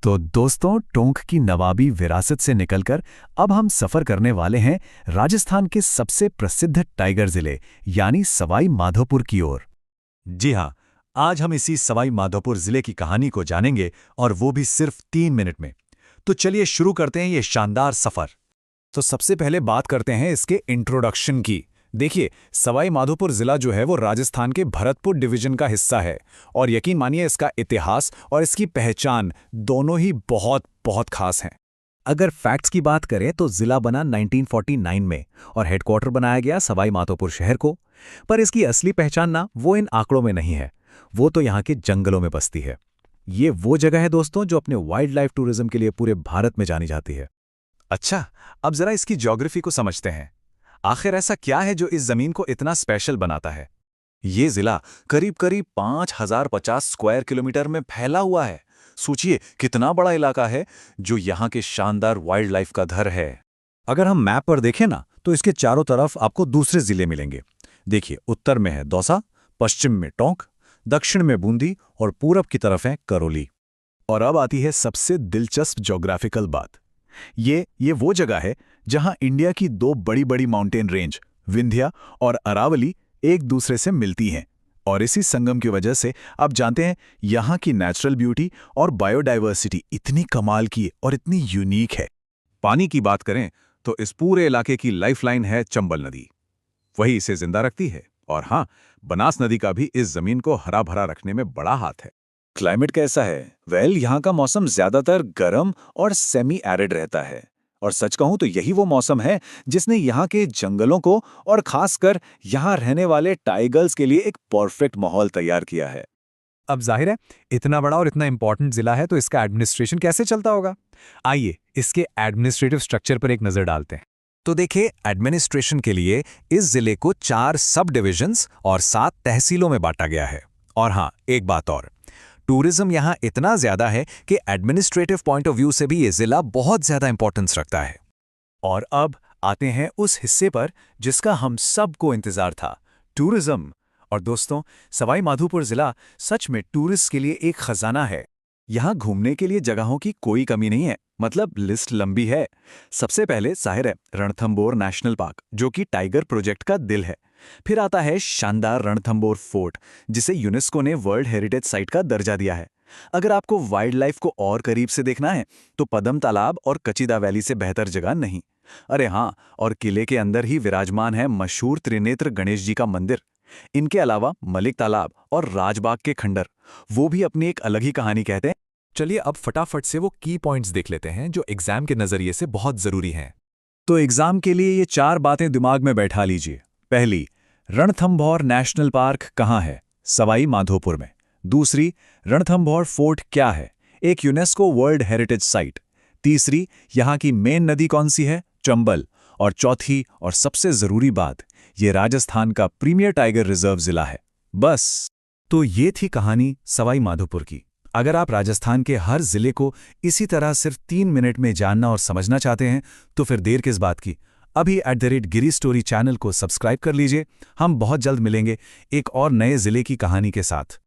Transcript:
तो दोस्तों, टोंक की नवाबी विरासत से निकलकर अब हम सफर करने वाले हैं राजस्थान के सबसे प्रसिद्ध टाइगर जिले यानी सवाई माधोपुर की ओर। जी हाँ, आज हम इसी सवाई माधोपुर जिले की कहानी को जानेंगे और वो भी सिर्फ 3 मिनट में। तो चलिए शुरू करते हैं ये शानदार सफर। तो सबसे पहले बात करते हैं इसके इंट्रोडक्शन की। देखिए, सवाई माधोपुर जिला जो है वो राजस्थान के भरतपुर डिवीजन का हिस्सा है और यकीन मानिए इसका इतिहास और इसकी पहचान दोनों ही बहुत बहुत खास हैं। अगर फैक्ट्स की बात करें तो जिला बना 1949 में और हेडक्वार्टर बनाया गया सवाई माधोपुर शहर को। पर इसकी असली पहचान ना वो इन आंकड़ों में नहीं है, वो तो यहाँ के जंगलों में बसती है। ये वो जगह है दोस्तों जो अपने वाइल्ड लाइफ टूरिज्म के लिए पूरे भारत में जानी जाती है। अच्छा, अब जरा इसकी ज्योग्राफी को समझते हैं। आखिर ऐसा क्या है जो इस जमीन को इतना स्पेशल बनाता है? ये जिला करीब करीब 5050 स्क्वायर किलोमीटर में फैला हुआ है। सोचिए कितना बड़ा इलाका है जो यहाँ के शानदार वाइल्ड लाइफ का घर है। अगर हम मैप पर देखें ना तो इसके चारों तरफ आपको दूसरे जिले मिलेंगे। देखिए, उत्तर में है दौसा, पश्चिम में टोंक, दक्षिण में बूंदी और पूरब की तरफ है करौली। और अब आती है सबसे दिलचस्प ज्योग्राफिकल बात। ये वो जगह है जहां इंडिया की दो बड़ी बड़ी माउंटेन रेंज विंध्या और अरावली एक दूसरे से मिलती हैं। और इसी संगम की वजह से आप जानते हैं यहाँ की नेचुरल ब्यूटी और बायोडाइवर्सिटी इतनी कमाल की और इतनी यूनिक है। पानी की बात करें तो इस पूरे इलाके की लाइफलाइन है चंबल नदी। वही इसे जिंदा रखती है। और हाँ, बनास नदी का भी इस जमीन को हरा भरा रखने में बड़ा हाथ है। क्लाइमेट कैसा है? यहाँ का मौसम ज्यादातर गर्म और सेमी एरिड रहता है। और सच कहूं तो यही वो मौसम है जिसने यहाँ के जंगलों को और खासकर यहाँ रहने वाले टाइगर्स के लिए एक परफेक्ट माहौल तैयार किया है। अब जाहिर है, इतना बड़ा और इतना इंपॉर्टेंट जिला है तो इसका एडमिनिस्ट्रेशन कैसे चलता होगा। आइए इसके एडमिनिस्ट्रेटिव स्ट्रक्चर पर एक नजर डालते हैं। तो देखिए, एडमिनिस्ट्रेशन के लिए इस जिले को 4 सब डिविजन्स और 7 तहसीलों में बांटा गया है। और हाँ, एक बात और, टूरिज्म यहाँ इतना ज्यादा है कि एडमिनिस्ट्रेटिव पॉइंट ऑफ व्यू से भी ये जिला बहुत ज्यादा इंपॉर्टेंस रखता है। और अब आते हैं उस हिस्से पर जिसका हम सबको इंतजार था, टूरिज्म। और दोस्तों, सवाई माधोपुर जिला सच में टूरिस्ट के लिए एक खजाना है। यहाँ घूमने के लिए जगहों की कोई कमी नहीं है, मतलब लिस्ट लंबी है। सबसे पहले जाहिर है रणथंभौर नेशनल पार्क, जो कि टाइगर प्रोजेक्ट का दिल है। फिर आता है शानदार रणथंभौर फोर्ट, जिसे यूनेस्को ने वर्ल्ड हेरिटेज साइट का दर्जा दिया है। अगर आपको वाइल्ड लाइफ को और करीब से देखना है तो पदम तालाब और कचिदा वैली से बेहतर जगह नहीं। अरे हाँ, और किले के अंदर ही विराजमान है मशहूर त्रिनेत्र गणेश जी का मंदिर। इनके अलावा मलिक तालाब और राजबाग के खंडर, वो भी अपनी एक अलग ही कहानी कहते हैं। चलिए अब फटाफट से वो की पॉइंट्स देख लेते हैं जो एग्जाम के नजरिए से बहुत जरूरी हैं। तो एग्जाम के लिए ये 4 बातें दिमाग में बैठा लीजिए। पहली, रणथंभौर नेशनल पार्क कहाँ है? सवाई माधोपुर में। दूसरी, रणथंभौर फोर्ट क्या है? एक यूनेस्को वर्ल्ड हेरिटेज साइट। तीसरी, यहाँ की मेन नदी कौन सी है? चंबल। और चौथी और सबसे जरूरी बात, ये राजस्थान का प्रीमियर टाइगर रिजर्व जिला है। बस। तो ये थी कहानी सवाई माधोपुर की। अगर आप राजस्थान के हर जिले को इसी तरह सिर्फ 3 मिनट में जानना और समझना चाहते हैं तो फिर देर किस बात की, अभी @गिरी स्टोरी चैनल को सब्सक्राइब कर लीजिए। हम बहुत जल्द मिलेंगे एक और नए जिले की कहानी के साथ।